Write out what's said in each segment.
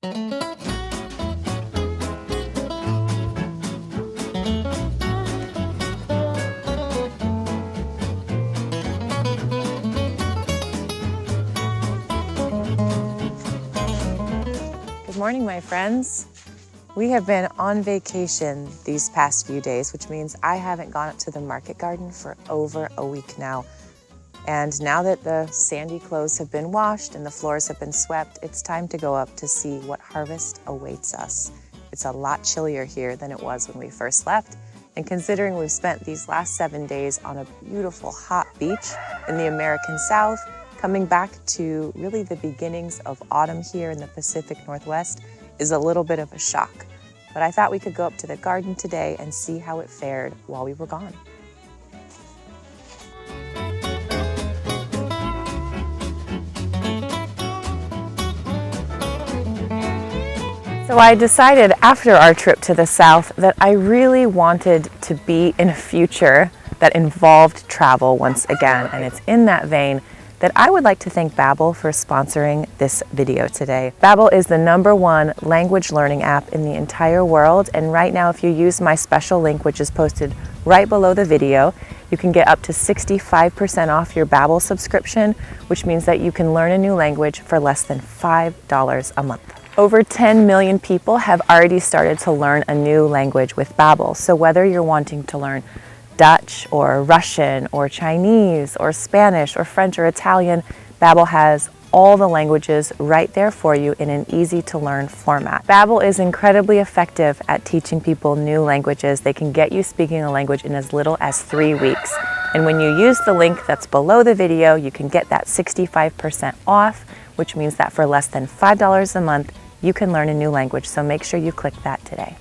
Good morning, my friends. We have been on vacation these past few days, which means I haven't gone up to the market garden for over a week now. And now that the sandy clothes have been washed and the floors have been swept, it's time to go up to see what harvest awaits us. It's a lot chillier here than it was when we first left. And considering we've spent these last 7 days on a beautiful hot beach in the American South, coming back to really the beginnings of autumn here in the Pacific Northwest is a little bit of a shock. But I thought we could go up to the garden today and see how it fared while we were gone. So I decided after our trip to the South that I really wanted to be in a future that involved travel once again. And it's in that vein that I would like to thank Babbel for sponsoring this video today. Babbel is the #1 language learning app in the entire world, and right now if you use my special link, which is posted right below the video, you can get up to 65% off your Babbel subscription, which means that you can learn a new language for less than $5 a month. Over 10 million people have already started to learn a new language with Babbel, so whether you're wanting to learn Dutch or Russian or Chinese or Spanish or French or Italian, Babbel has all the languages right there for you in an easy to learn format. Babbel is incredibly effective at teaching people new languages. They can get you speaking a language in as little as 3 weeks. And when you use the link that's below the video, you can get that 65% off, which means that for less than $5 a month, you can learn a new language. So make sure you click that today.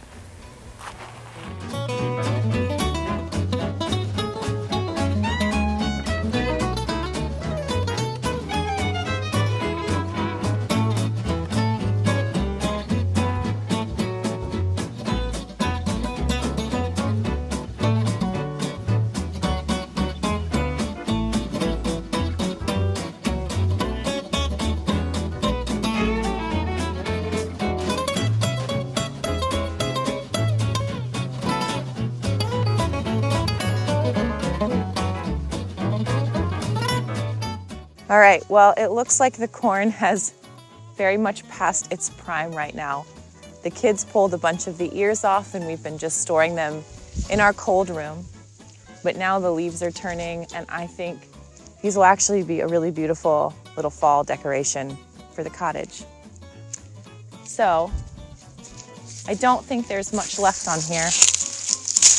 All right, well, it looks like the corn has very much past its prime right now. The kids pulled a bunch of the ears off and we've been just storing them in our cold room. But now the leaves are turning and I think these will actually be a really beautiful little fall decoration for the cottage. So I don't think there's much left on here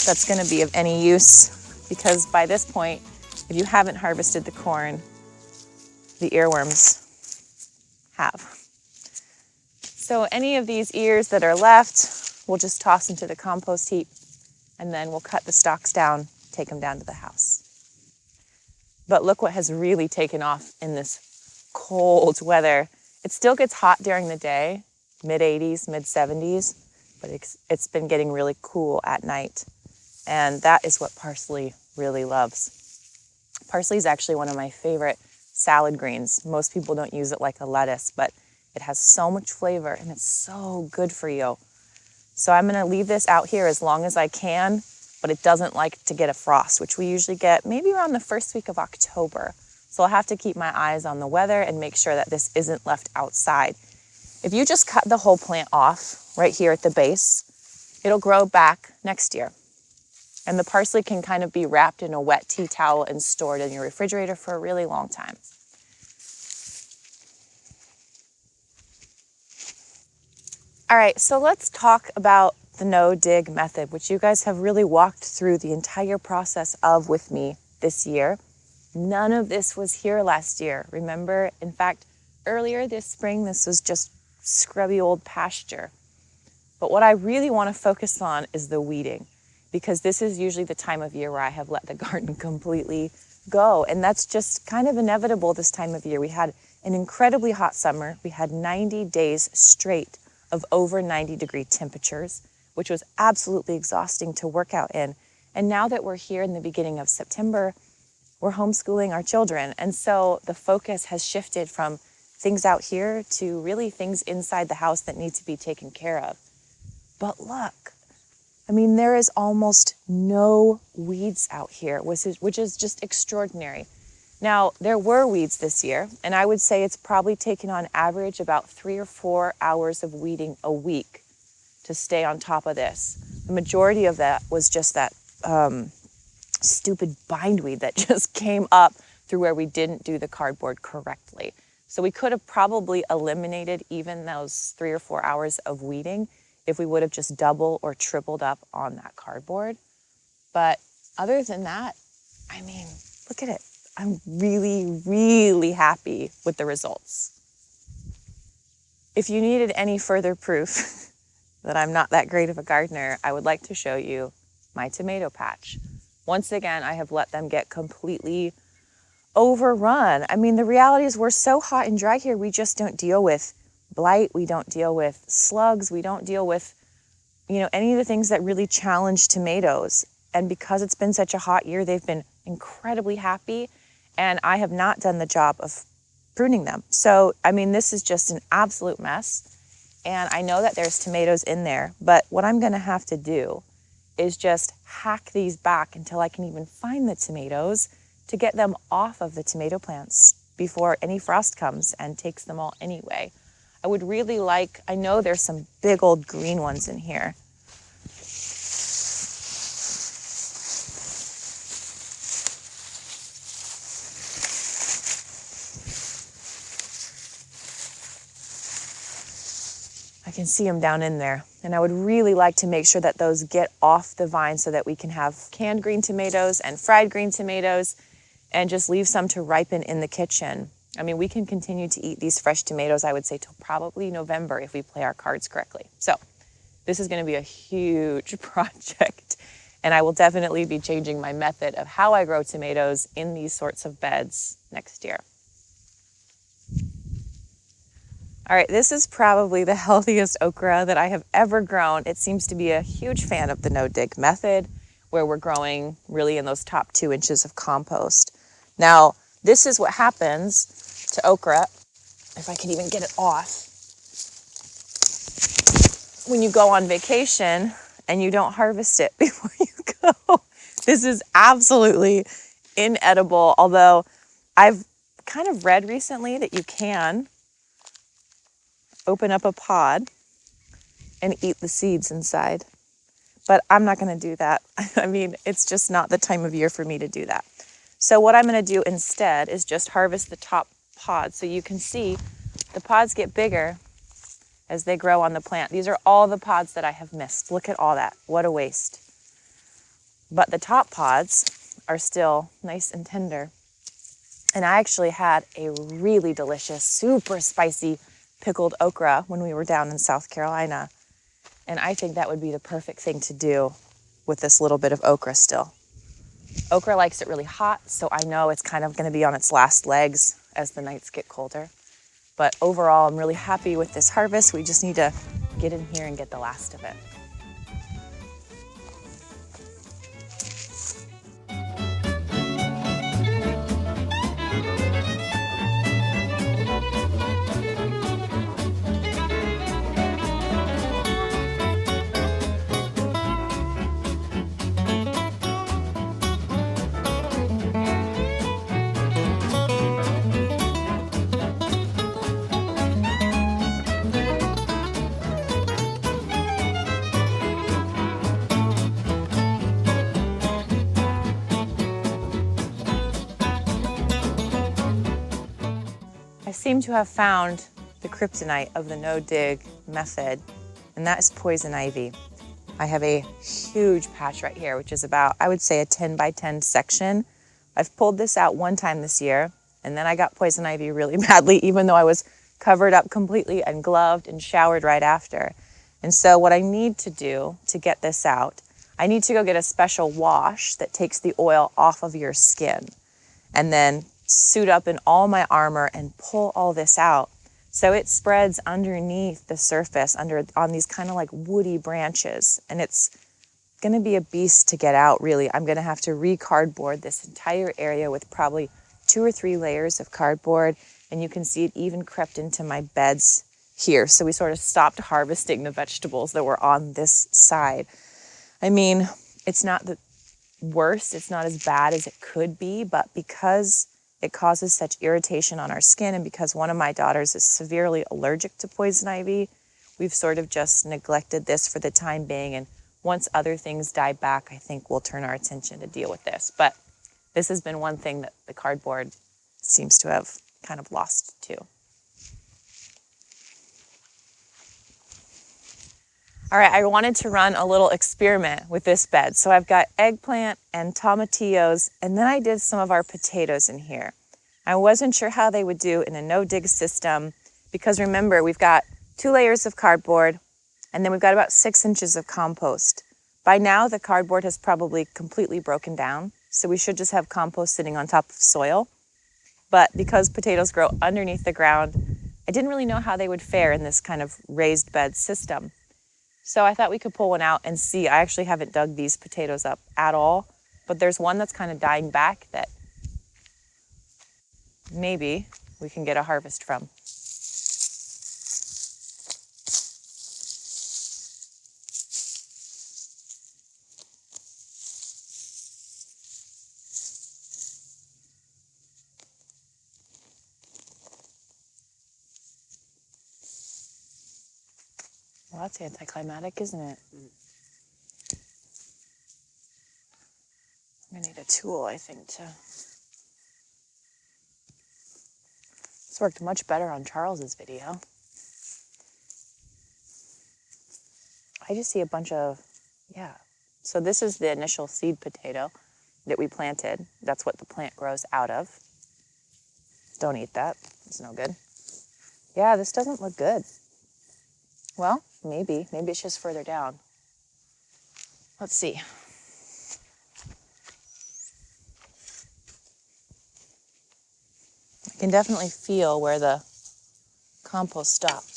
that's gonna be of any use because by this point, if you haven't harvested the corn, the earworms have. So any of these ears that are left, we'll just toss into the compost heap and then we'll cut the stalks down, take them down to the house. But look what has really taken off in this cold weather. It still gets hot during the day, mid-80s, mid-70s, but it's been getting really cool at night. And that is what parsley really loves. Parsley is actually one of my favorite salad greens. Most people don't use it like a lettuce, but it has so much flavor and it's so good for you. So I'm gonna leave this out here as long as I can, but it doesn't like to get a frost, which we usually get maybe around the first week of October. So I'll have to keep my eyes on the weather and make sure that this isn't left outside. If you just cut the whole plant off right here at the base, it'll grow back next year. And the parsley can kind of be wrapped in a wet tea towel and stored in your refrigerator for a really long time. All right, so let's talk about the no-dig method, which you guys have really walked through the entire process of with me this year. None of this was here last year, remember? In fact, earlier this spring, this was just scrubby old pasture. But what I really want to focus on is the weeding, because this is usually the time of year where I have let the garden completely go. And that's just kind of inevitable this time of year. We had an incredibly hot summer. We had 90 days straight of over 90-degree temperatures, which was absolutely exhausting to work out in. And now that we're here in the beginning of September, we're homeschooling our children. And so the focus has shifted from things out here to really things inside the house that need to be taken care of. But look, I mean, there is almost no weeds out here, which is just extraordinary. Now, there were weeds this year, and I would say it's probably taken on average about 3 or 4 hours of weeding a week to stay on top of this. The majority of that was just that stupid bindweed that just came up through where we didn't do the cardboard correctly. So we could have probably eliminated even those 3 or 4 hours of weeding if we would have just double or tripled up on that cardboard. But other than that, I mean, look at it. I'm really, really happy with the results. If you needed any further proof that I'm not that great of a gardener, I would like to show you my tomato patch. Once again, I have let them get completely overrun. I mean, the reality is we're so hot and dry here, we just don't deal with blight, we don't deal with slugs, we don't deal with, any of the things that really challenge tomatoes. And because it's been such a hot year, they've been incredibly happy, and I have not done the job of pruning them. So, I mean, this is just an absolute mess. And I know that there's tomatoes in there, but what I'm gonna have to do is just hack these back until I can even find the tomatoes to get them off of the tomato plants before any frost comes and takes them all anyway. I would really like, I know there's some big old green ones in here. I can see them down in there. And I would really like to make sure that those get off the vine so that we can have canned green tomatoes and fried green tomatoes and just leave some to ripen in the kitchen. I mean, we can continue to eat these fresh tomatoes, I would say, till probably November if we play our cards correctly. So this is going to be a huge project, and I will definitely be changing my method of how I grow tomatoes in these sorts of beds next year. All right, this is probably the healthiest okra that I have ever grown. It seems to be a huge fan of the no-dig method, where we're growing really in those top 2 inches of compost. Now, this is what happens to okra, if I can even get it off, when you go on vacation and you don't harvest it before you go. This is absolutely inedible, although I've kind of read recently that you can open up a pod and eat the seeds inside. But I'm not going to do that. I mean, it's just not the time of year for me to do that. So what I'm going to do instead is just harvest the top pods. So you can see the pods get bigger as they grow on the plant. These are all the pods that I have missed. Look at all that. What a waste. But the top pods are still nice and tender. And I actually had a really delicious, super spicy pickled okra when we were down in South Carolina. And I think that would be the perfect thing to do with this little bit of okra still. Okra likes it really hot, so I know it's kind of going to be on its last legs as the nights get colder. But overall, I'm really happy with this harvest. We just need to get in here and get the last of it. I seem to have found the kryptonite of the no-dig method, and that is poison ivy. I have a huge patch right here, which is about, I would say, a 10 by 10 section. I've pulled this out one time this year, and then I got poison ivy really badly, even though I was covered up completely and gloved and showered right after. And so what I need to do to get this out, I need to go get a special wash that takes the oil off of your skin, and then suit up in all my armor and pull all this out so it spreads underneath the surface on these kind of like woody branches, and it's going to be a beast to get out. Really, I'm going to have to re-cardboard this entire area with probably 2 or 3 layers of cardboard And you can see it even crept into my beds here. So we sort of stopped harvesting the vegetables that were on this side. I mean, it's not the worst, it's not as bad as it could be, but because it causes such irritation on our skin and because one of my daughters is severely allergic to poison ivy, we've sort of just neglected this for the time being. And once other things die back, I think we'll turn our attention to deal with this. But this has been one thing that the cardboard seems to have kind of lost too. All right, I wanted to run a little experiment with this bed. So I've got eggplant and tomatillos, and then I did some of our potatoes in here. I wasn't sure how they would do in a no-dig system because remember, we've got 2 layers of cardboard, and then we've got about 6 inches of compost. By now, the cardboard has probably completely broken down, so we should just have compost sitting on top of soil. But because potatoes grow underneath the ground, I didn't really know how they would fare in this kind of raised bed system. So I thought we could pull one out and see. I actually haven't dug these potatoes up at all, but there's one that's kind of dying back that maybe we can get a harvest from. Well, that's anticlimactic, isn't it? I'm gonna need a tool, I think, to... This worked much better on Charles's video. I just see a bunch of, yeah. So this is the initial seed potato that we planted. That's what the plant grows out of. Don't eat that, it's no good. Yeah, this doesn't look good. Well, maybe it's just further down. Let's see. I can definitely feel where the compost stops.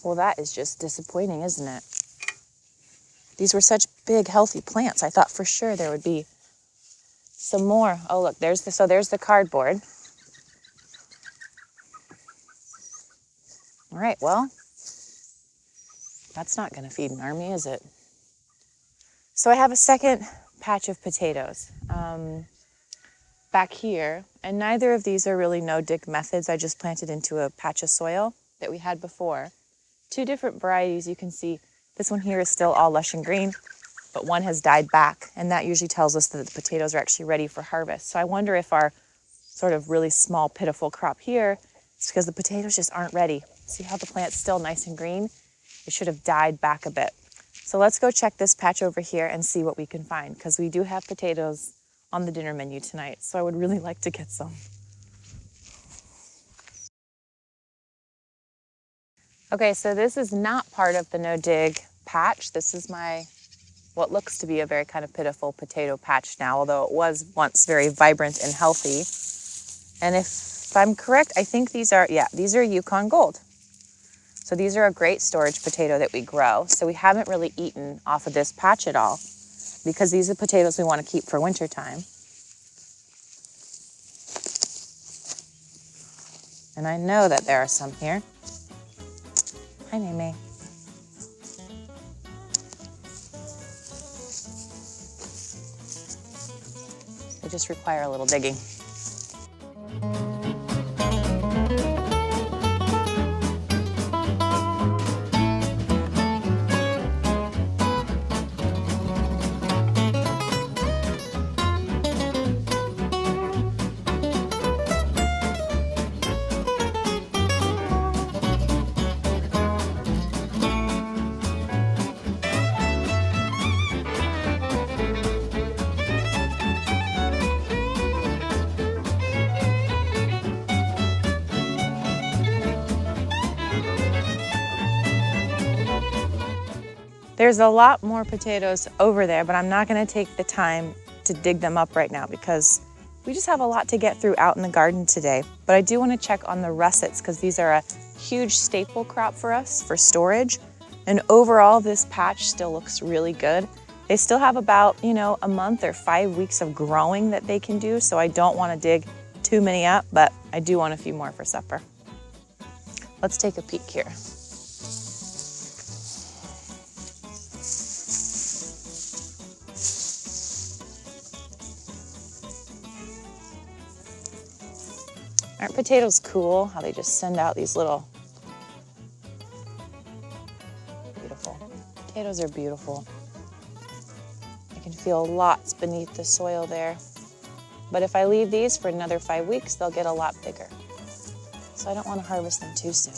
Well, that is just disappointing, isn't it? These were such big, healthy plants. I thought for sure there would be some more. Oh, look, there's the cardboard. All right, well, that's not going to feed an army, is it? So I have a second patch of potatoes back here, and neither of these are really no-dig methods. I just planted into a patch of soil that we had before. 2 different varieties. You can see this one here is still all lush and green, but one has died back, and that usually tells us that the potatoes are actually ready for harvest. So I wonder if our sort of really small, pitiful crop here is because the potatoes just aren't ready. See how the plant's still nice and green? It should have died back a bit. So let's go check this patch over here and see what we can find, because we do have potatoes on the dinner menu tonight, so I would really like to get some. Okay, so this is not part of the no-dig patch. This is what looks to be a very kind of pitiful potato patch now, although it was once very vibrant and healthy. And if I'm correct, I think these are Yukon Gold. So these are a great storage potato that we grow. So we haven't really eaten off of this patch at all because these are potatoes we want to keep for wintertime. And I know that there are some here. Hi, Mimi. They just require a little digging. There's a lot more potatoes over there, but I'm not going to take the time to dig them up right now because we just have a lot to get through out in the garden today. But I do want to check on the russets because these are a huge staple crop for us for storage. And overall, this patch still looks really good. They still have about, a month or 5 weeks of growing that they can do, so I don't want to dig too many up, but I do want a few more for supper. Let's take a peek here. Aren't potatoes cool? How they just send out these little... Beautiful. Potatoes are beautiful. I can feel lots beneath the soil there. But if I leave these for another 5 weeks, they'll get a lot bigger. So I don't want to harvest them too soon.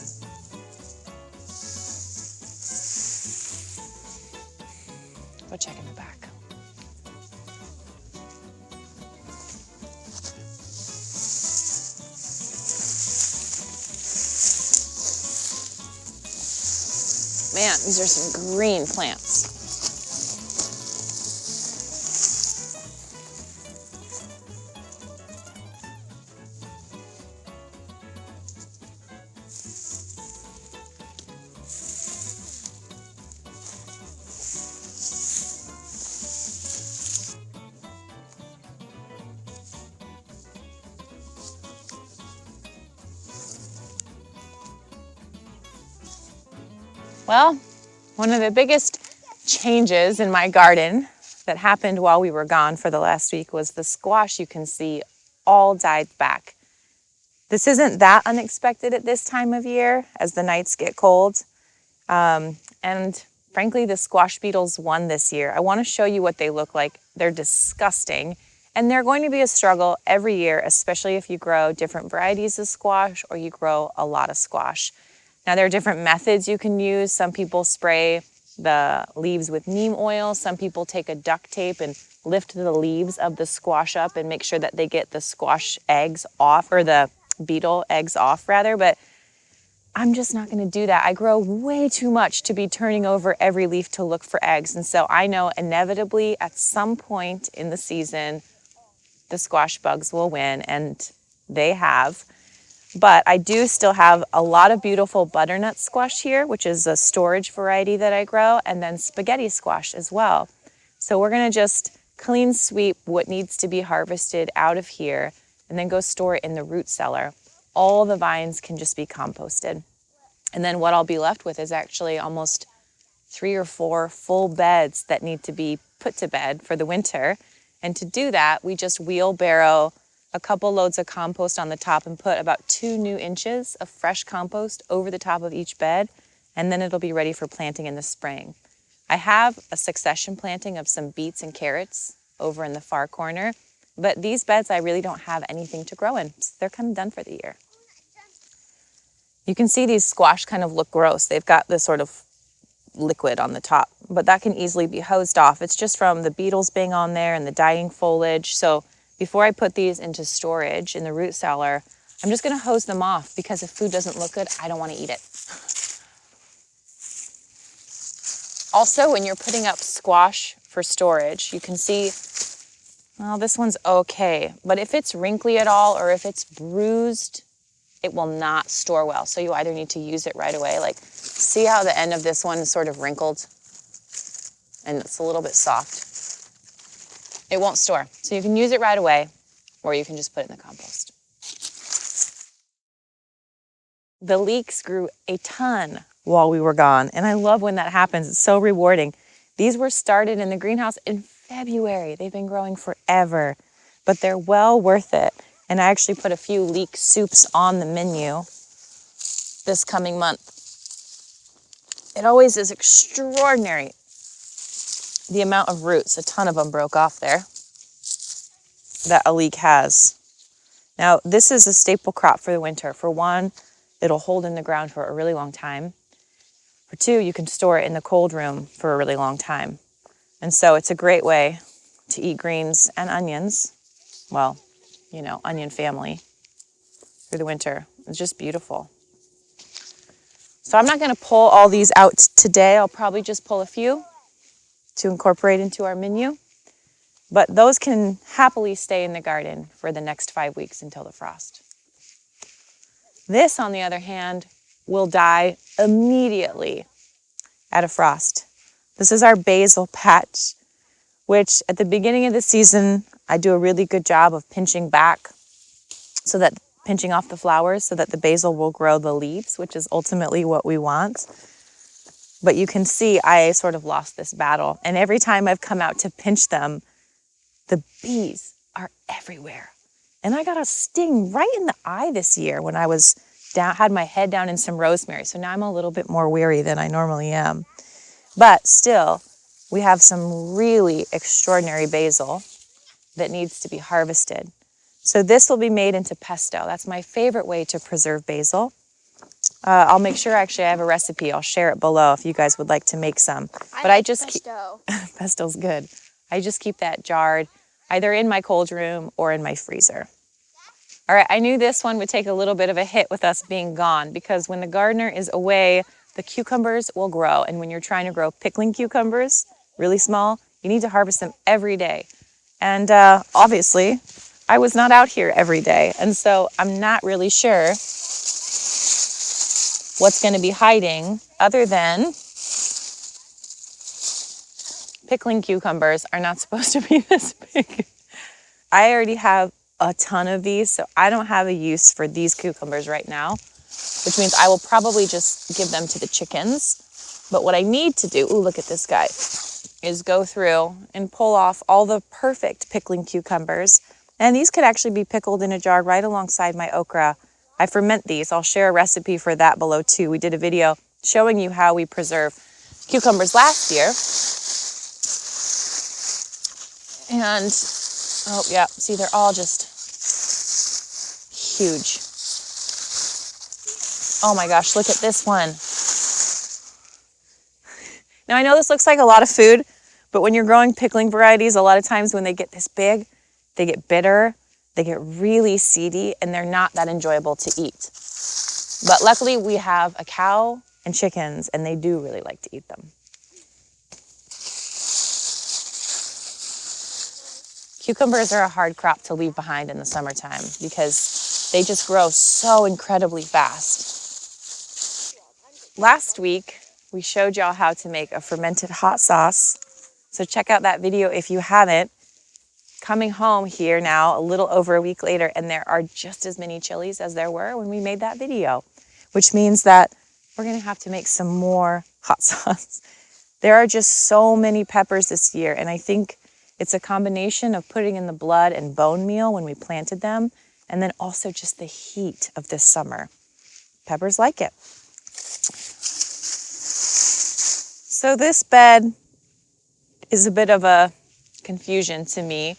Go check in the back. Man, these are some green plants. Well, one of the biggest changes in my garden that happened while we were gone for the last week was the squash you can see all died back. This isn't that unexpected at this time of year as the nights get cold. And frankly, the squash beetles won this year. I want to show you what they look like. They're disgusting. And they're going to be a struggle every year, especially if you grow different varieties of squash or you grow a lot of squash. Now, there are different methods you can use. Some people spray the leaves with neem oil. Some people take a duct tape and lift the leaves of the squash up and make sure that they get the squash eggs off, or the beetle eggs off rather. But I'm just not going to do that. I grow way too much to be turning over every leaf to look for eggs. And so I know inevitably at some point in the season, the squash bugs will win, and they have. But I do still have a lot of beautiful butternut squash here, which is a storage variety that I grow, and then spaghetti squash as well. So we're going to just clean sweep what needs to be harvested out of here and then go store it in the root cellar. All the vines can just be composted. And then what I'll be left with is actually almost 3 or 4 full beds that need to be put to bed for the winter. And to do that, we just wheelbarrow a couple loads of compost on the top and put about 2 new inches of fresh compost over the top of each bed, and then it'll be ready for planting in the spring. I have a succession planting of some beets and carrots over in the far corner, but these beds I really don't have anything to grow in, so they're kind of done for the year. You can see these squash kind of look gross. They've got this sort of liquid on the top, but that can easily be hosed off. It's just from the beetles being on there and the dying foliage. So before I put these into storage in the root cellar, I'm just going to hose them off, because if food doesn't look good, I don't want to eat it. Also, when you're putting up squash for storage, you can see, well, this one's okay, but if it's wrinkly at all or if it's bruised, it will not store well. So you either need to use it right away. Like, see how the end of this one is sort of wrinkled and it's a little bit soft? It won't store. So you can use it right away, or you can just put it in the compost. The leeks grew a ton while we were gone, and I love when that happens. It's so rewarding. These were started in the greenhouse in February. They've been growing forever, but they're well worth it. And I actually put a few leek soups on the menu this coming month. It always is extraordinary, the amount of roots. A ton of them broke off there that a leek has. Now, this is a staple crop for the winter. For one, it'll hold in the ground for a really long time. For two, you can store it in the cold room for a really long time. And so it's a great way to eat greens and onions. Well, onion family through the winter. It's just beautiful. So I'm not going to pull all these out today. I'll probably just pull a few to incorporate into our menu. But those can happily stay in the garden for the next 5 weeks until the frost. This, on the other hand, will die immediately at a frost. This is our basil patch, which at the beginning of the season, I do a really good job of pinching off the flowers so that the basil will grow the leaves, which is ultimately what we want. But you can see I sort of lost this battle. And every time I've come out to pinch them, the bees are everywhere. And I got a sting right in the eye this year when I was had my head down in some rosemary. So now I'm a little bit more weary than I normally am. But still, we have some really extraordinary basil that needs to be harvested. So this will be made into pesto. That's my favorite way to preserve basil. I'll make sure actually I have a recipe. I'll share it below if you guys would like to make some. But I just pesto. Pesto's good. I just keep that jarred either in my cold room or in my freezer. All right, I knew this one would take a little bit of a hit with us being gone because when the gardener is away, the cucumbers will grow. And when you're trying to grow pickling cucumbers, really small, you need to harvest them every day. And obviously, I was not out here every day. And so I'm not really sure what's going to be hiding other than pickling cucumbers are not supposed to be this big. I already have a ton of these, so I don't have a use for these cucumbers right now, which means I will probably just give them to the chickens. But what I need to do, ooh, look at this guy, is go through and pull off all the perfect pickling cucumbers. And these could actually be pickled in a jar right alongside my okra. I ferment these. I'll share a recipe for that below too. We did a video showing you how we preserve cucumbers last year. And, oh yeah, see, they're all just huge. Oh my gosh, look at this one. Now I know this looks like a lot of food, but when you're growing pickling varieties, a lot of times when they get this big, they get bitter, they get really seedy, and they're not that enjoyable to eat. But luckily we have a cow and chickens, and they do really like to eat them. Cucumbers are a hard crop to leave behind in the summertime because they just grow so incredibly fast. Last week, we showed y'all how to make a fermented hot sauce. So check out that video if you haven't. Coming home here now, a little over a week later, and there are just as many chilies as there were when we made that video, which means that we're gonna have to make some more hot sauce. There are just so many peppers this year, and I think it's a combination of putting in the blood and bone meal when we planted them, and then also just the heat of this summer. Peppers like it. So this bed is a bit of a confusion to me.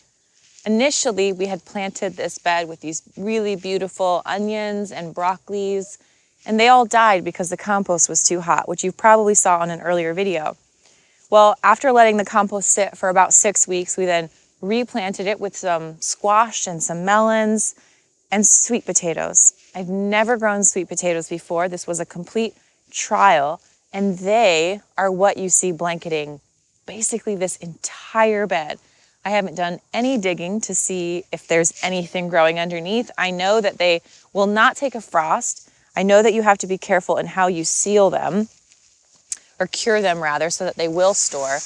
Initially, we had planted this bed with these really beautiful onions and broccolis, and they all died because the compost was too hot, which you probably saw on an earlier video. Well, after letting the compost sit for about 6 weeks, we then replanted it with some squash and some melons and sweet potatoes. I've never grown sweet potatoes before. This was a complete trial, and they are what you see blanketing basically this entire bed. I haven't done any digging to see if there's anything growing underneath. I know that they will not take a frost. I know that you have to be careful in how you seal them, or cure them rather, so that they will store.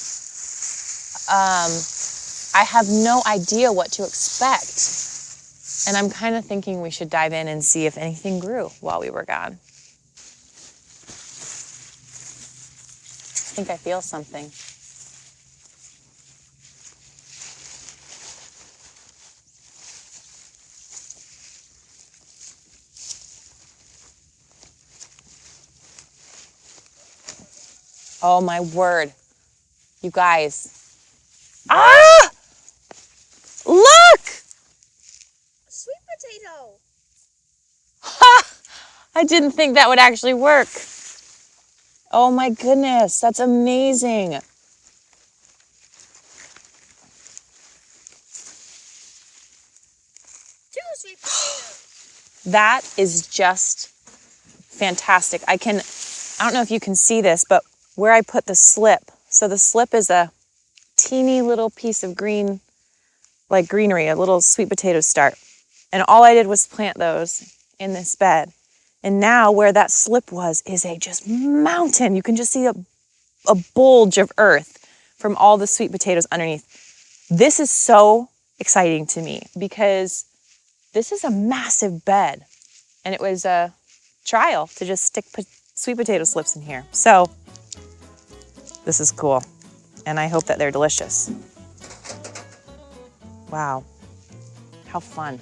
I have no idea what to expect. And I'm kind of thinking we should dive in and see if anything grew while we were gone. I think I feel something. Oh my word. You guys. Ah! Look! Sweet potato. Ha! I didn't think that would actually work. Oh my goodness, that's amazing. 2 sweet potatoes. That is just fantastic. I don't know if you can see this, but where I put the slip. So the slip is a teeny little piece of green, like greenery, a little sweet potato start. And all I did was plant those in this bed. And now where that slip was is a just mountain. You can just see a bulge of earth from all the sweet potatoes underneath. This is so exciting to me because this is a massive bed. And it was a trial to just stick sweet potato slips in here. So this is cool. And I hope that they're delicious. Wow, how fun.